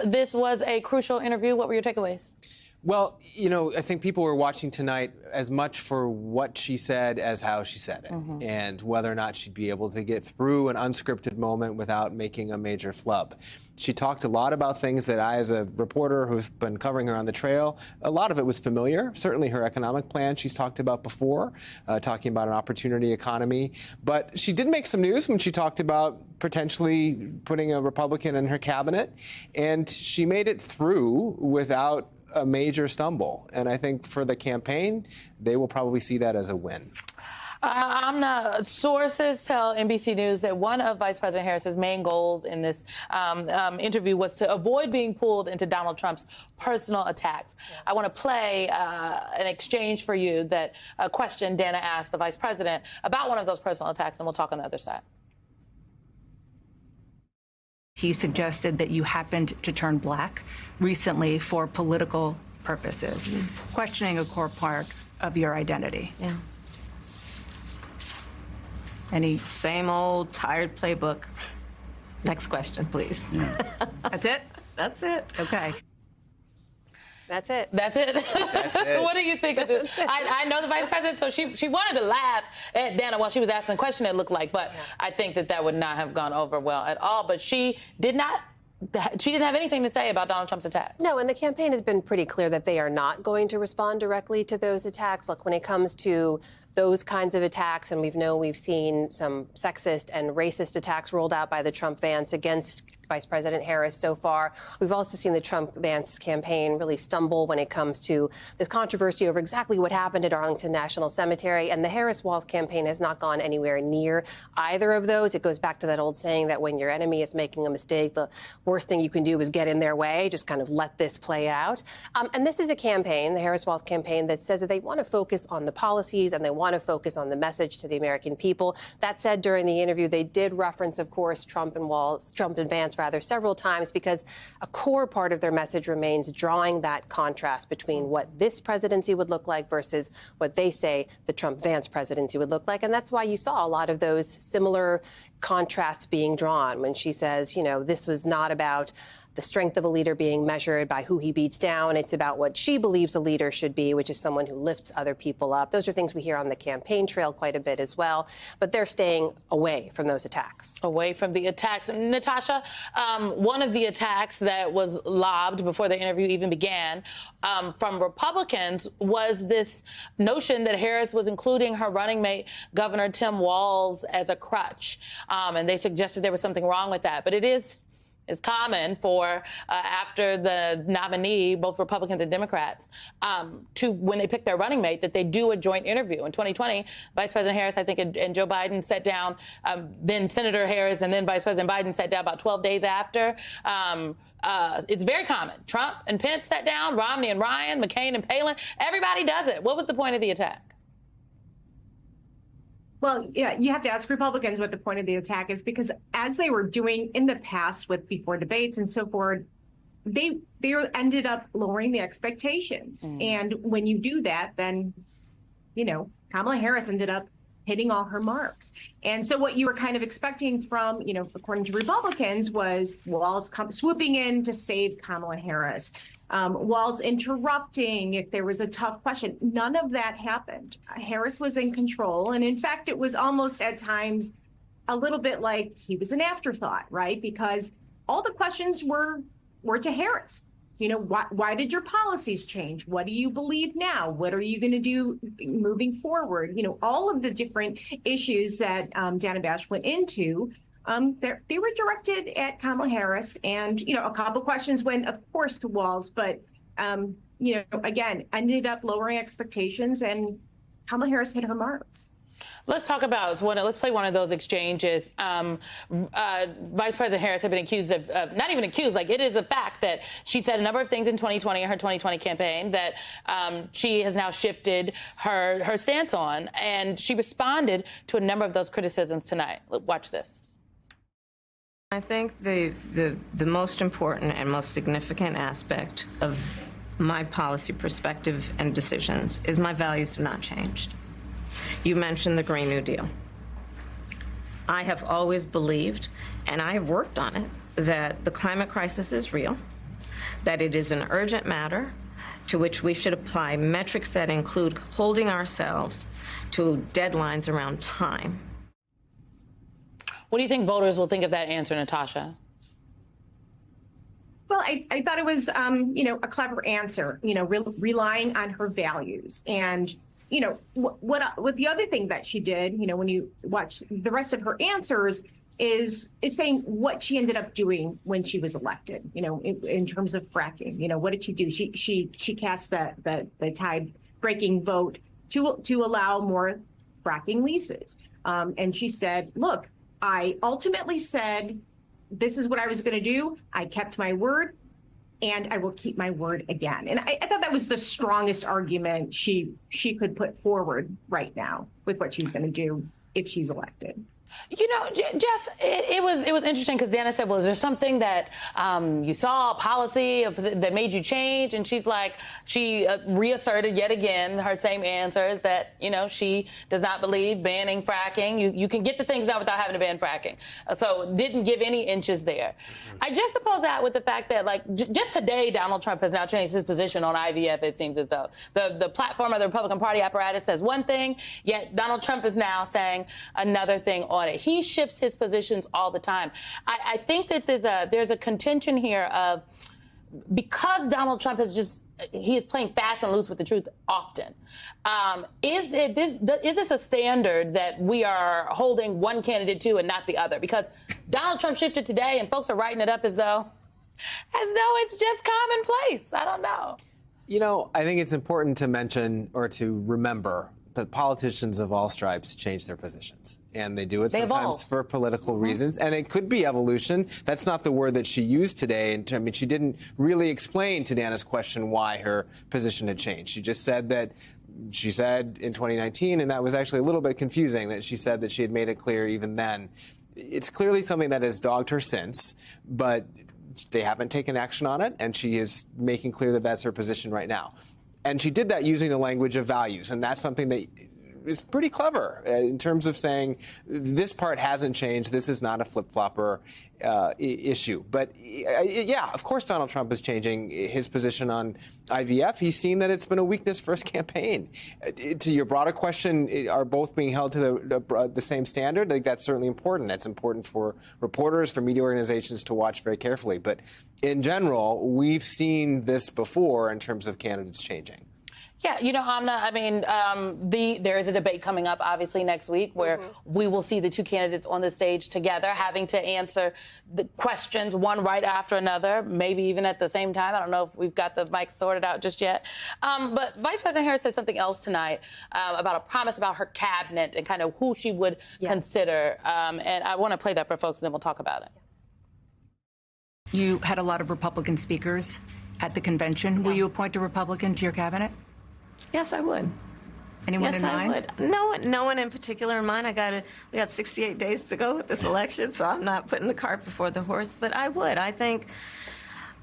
This was a crucial interview. What were your takeaways? Well, you know, I think people were watching tonight as much for what she said as how she said it, and whether or not she'd be able to get through an unscripted moment without making a major flub. She talked a lot about things that I, as a reporter who's been covering her on the trail, a lot of it was familiar. Certainly her economic plan she's talked about before, talking about an opportunity economy. But she did make some news when she talked about potentially putting a Republican in her cabinet, and she made it through without a major stumble. And I think for the campaign, they will probably see that as a win. Sources tell NBC News that one of Vice President Harris's main goals in this interview was to avoid being pulled into Donald Trump's personal attacks. Yeah. I want to play an exchange for you that a question Dana asked the Vice President about one of those personal attacks, and we'll talk on the other side. He suggested that you happened to turn black recently for political purposes, questioning a core part of your identity. Yeah. Any same old tired playbook. Next question, please. Yeah. That's it? That's it. Okay. That's it. That's it. That's it. What do you think of this? I know the Vice President, so she wanted to laugh at Dana while she was asking the question, it looked like, but I think that would not have gone over well at all. But she didn't have anything to say about Donald Trump's attacks. No, and the campaign has been pretty clear that they are not going to respond directly to those attacks. Look, when it comes to those kinds of attacks, and we've seen some sexist and racist attacks rolled out by the Trump-Vance against Vice President Harris so far. We've also seen the Trump-Vance campaign really stumble when it comes to this controversy over exactly what happened at Arlington National Cemetery. And the Harris-Walz campaign has not gone anywhere near either of those. It goes back to that old saying that when your enemy is making a mistake, the worst thing you can do is get in their way, just kind of let this play out. And this is a campaign, the Harris-Walz campaign, that says that they want to focus on the policies and they want to focus on the message to the American people. That said, during the interview, they did reference, of course, Trump and Vance several times, because a core part of their message remains drawing that contrast between what this presidency would look like versus what they say the Trump-Vance presidency would look like. And that's why you saw a lot of those similar contrasts being drawn when she says, you know, this was not about the strength of a leader being measured by who he beats down. It's about what she believes a leader should be, which is someone who lifts other people up. Those are things we hear on the campaign trail quite a bit as well. But they're staying away from those attacks. Away from the attacks. Natasha, one of the attacks that was lobbed before the interview even began from Republicans was this notion that Harris was including her running mate, Governor Tim Walz, as a crutch. And they suggested there was something wrong with that. But it's common for after the nominee, both Republicans and Democrats, to when they pick their running mate, that they do a joint interview. In 2020, Vice President Harris, I think, and Joe Biden sat down, then Senator Harris and then Vice President Biden sat down about 12 days after. It's very common. Trump and Pence sat down, Romney and Ryan, McCain and Palin. Everybody does it. What was the point of the attack? Well, yeah, you have to ask Republicans what the point of the attack is, because as they were doing in the past with before debates and so forth, they ended up lowering the expectations. And when you do that, then, you know, Kamala Harris ended up hitting all her marks. And so what you were kind of expecting from, you know, according to Republicans, was Walz swooping in to save Kamala Harris. Walz interrupting if there was a tough question. None of that happened. Harris was in control. And in fact, it was almost at times a little bit like he was an afterthought, right? Because all the questions were to Harris. You know, why did your policies change? What do you believe now? What are you going to do moving forward? You know, all of the different issues that Dana Bash went into, they were directed at Kamala Harris, and, you know, a couple questions went, of course, to Walz, but, you know, again, ended up lowering expectations, and Kamala Harris hit her marks. Let's talk about let's play one of those exchanges. Vice President Harris had been accused of, not even accused, like it is a fact that she said a number of things in 2020 in her 2020 campaign that she has now shifted her stance on, and she responded to a number of those criticisms tonight. Watch this. I think the most important and most significant aspect of my policy perspective and decisions is my values have not changed. You mentioned the Green New Deal. I have always believed, and I have worked on it, that the climate crisis is real, that it is an urgent matter to which we should apply metrics that include holding ourselves to deadlines around time. What do you think voters will think of that answer, Natasha? Well, I thought it was, a clever answer, relying on her values. And, what the other thing that she did, when you watch the rest of her answers, is saying what she ended up doing when she was elected, in terms of fracking. What did she do? She cast the tide-breaking vote to allow more fracking leases. And she said, look, I ultimately said, this is what I was going to do. I kept my word, and I will keep my word again. And I thought that was the strongest argument she could put forward right now with what she's going to do if she's elected. Jeff, it was interesting because Dana said, well, is there something that you saw, a policy that made you change? And she's like, she reasserted yet again her same answers that, she does not believe banning fracking. You can get the things done without having to ban fracking. So didn't give any inches there. I just suppose that with the fact that, just today, Donald Trump has now changed his position on IVF, it seems as though. The platform of the Republican Party apparatus says one thing, yet Donald Trump is now saying another thing on it. He shifts his positions all the time. I think there's a contention here of, because Donald Trump he is playing fast and loose with the truth often. Is this a standard that we are holding one candidate to and not the other? Because Donald Trump shifted today and folks are writing it up as though it's just commonplace. I don't know. I think it's important to mention or to remember that politicians of all stripes change their positions. And they do it sometimes for political reasons. And it could be evolution. That's not the word that she used today. She didn't really explain to Dana's question why her position had changed. She just said that she said in 2019, and that was actually a little bit confusing, that she said that she had made it clear even then. It's clearly something that has dogged her since, but they haven't taken action on it, and she is making clear that that's her position right now. And she did that using the language of values, and that's something that is pretty clever in terms of saying this part hasn't changed. This is not a flip-flopper issue. But yeah, of course Donald Trump is changing his position on IVF. He's seen that it's been a weakness for his campaign. To your broader question, are both being held to the same standard? I think that's certainly important. That's important for reporters, for media organizations to watch very carefully. But in general, we've seen this before in terms of candidates changing. Yeah, Amna, there is a debate coming up, obviously, next week where we will see the two candidates on the stage together having to answer the questions, one right after another, maybe even at the same time. I don't know if we've got the mics sorted out just yet. But Vice President Harris said something else tonight about a promise about her cabinet and kind of who she would consider. And I want to play that for folks, and then we'll talk about it. You had a lot of Republican speakers at the convention. Yeah. Will you appoint a Republican to your cabinet? Yes, I would. Anyone in mind? Yes, I would. No one in particular in mind. We got 68 days to go with this election, so I'm not putting the cart before the horse. But I would. I think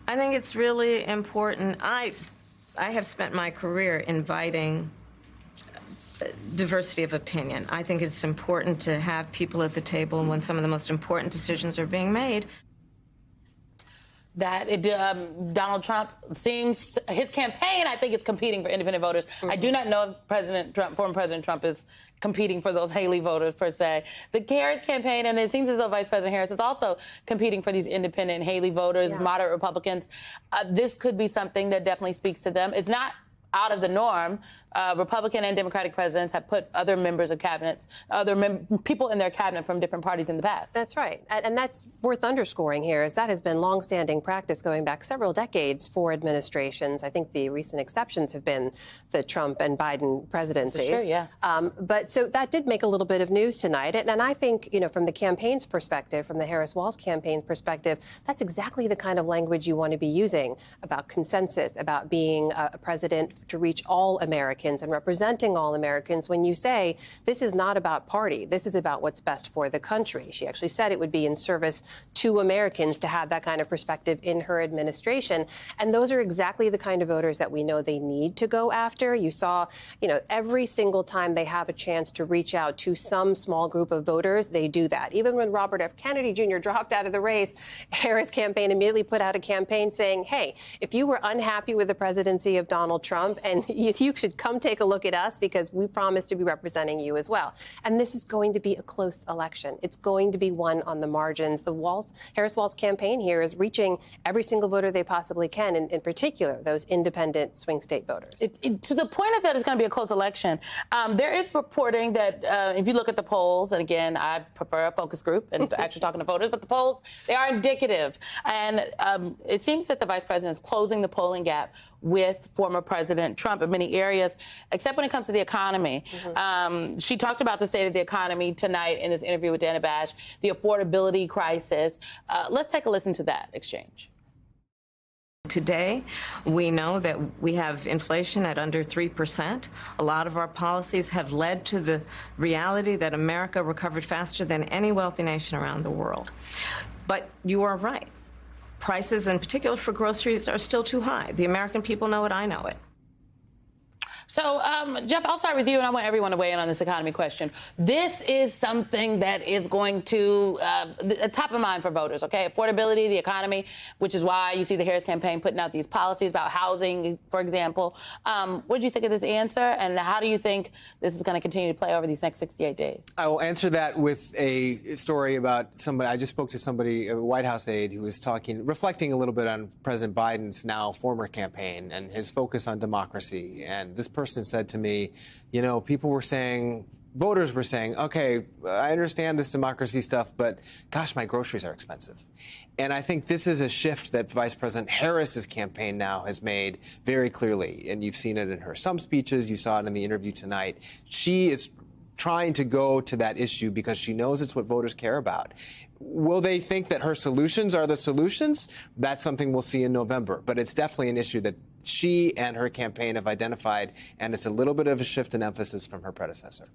it's really important. I have spent my career inviting diversity of opinion. I think it's important to have people at the table when some of the most important decisions are being made. That Donald Trump his campaign, I think, is competing for independent voters. I do not know if former President Trump is competing for those Haley voters, per se. The Harris campaign, and it seems as though Vice President Harris is also competing for these independent Haley voters, moderate Republicans. This could be something that definitely speaks to them. It's not out of the norm. Republican and Democratic presidents have put other members of cabinets, people in their cabinet from different parties in the past. That's right. And that's worth underscoring here, is that has been longstanding practice going back several decades for administrations. I think the recent exceptions have been the Trump and Biden presidencies. Sure, yeah. But so that did make a little bit of news tonight. And I think, from the campaign's perspective, from the Harris-Walz campaign's perspective, that's exactly the kind of language you want to be using about consensus, about being a president to reach all Americans and representing all Americans when you say this is not about party, this is about what's best for the country. She actually said it would be in service to Americans to have that kind of perspective in her administration. And those are exactly the kind of voters that we know they need to go after. You saw, every single time they have a chance to reach out to some small group of voters, they do that. Even when Robert F. Kennedy Jr. dropped out of the race, Harris' campaign immediately put out a campaign saying, hey, if you were unhappy with the presidency of Donald Trump, and you should come take a look at us because we promise to be representing you as well. And this is going to be a close election. It's going to be won on the margins. Harris-Walz campaign here is reaching every single voter they possibly can, and in particular, those independent swing state voters. To the point of that it's going to be a close election, there is reporting that if you look at the polls, and again, I prefer a focus group and actually talking to voters, but the polls, they are indicative. And it seems that the vice president is closing the polling gap with former President Trump in many areas, except when it comes to the economy. She talked about the state of the economy tonight in this interview with Dana Bash, the affordability crisis. Let's take a listen to that exchange. Today, we know that we have inflation at under 3%. A lot of our policies have led to the reality that America recovered faster than any wealthy nation around the world. But you are right. Prices, in particular for groceries, are still too high. The American people know it. I know it. So, Jeff, I'll start with you, and I want everyone to weigh in on this economy question. This is something that is going to top of mind for voters, okay? Affordability, the economy, which is why you see the Harris campaign putting out these policies about housing, for example. What do you think of this answer, and how do you think this is going to continue to play over these next 68 days? I will answer that with a story about somebody. I just spoke to somebody, a White House aide, who was reflecting a little bit on President Biden's now former campaign and his focus on democracy. And this person said to me, people were saying, voters were saying, okay, I understand this democracy stuff, but gosh, my groceries are expensive. And I think this is a shift that Vice President Harris's campaign now has made very clearly. And you've seen it in some speeches. You saw it in the interview tonight. She is trying to go to that issue because she knows it's what voters care about. Will they think that her solutions are the solutions? That's something we'll see in November. But it's definitely an issue that she and her campaign have identified, and it's a little bit of a shift in emphasis from her predecessor.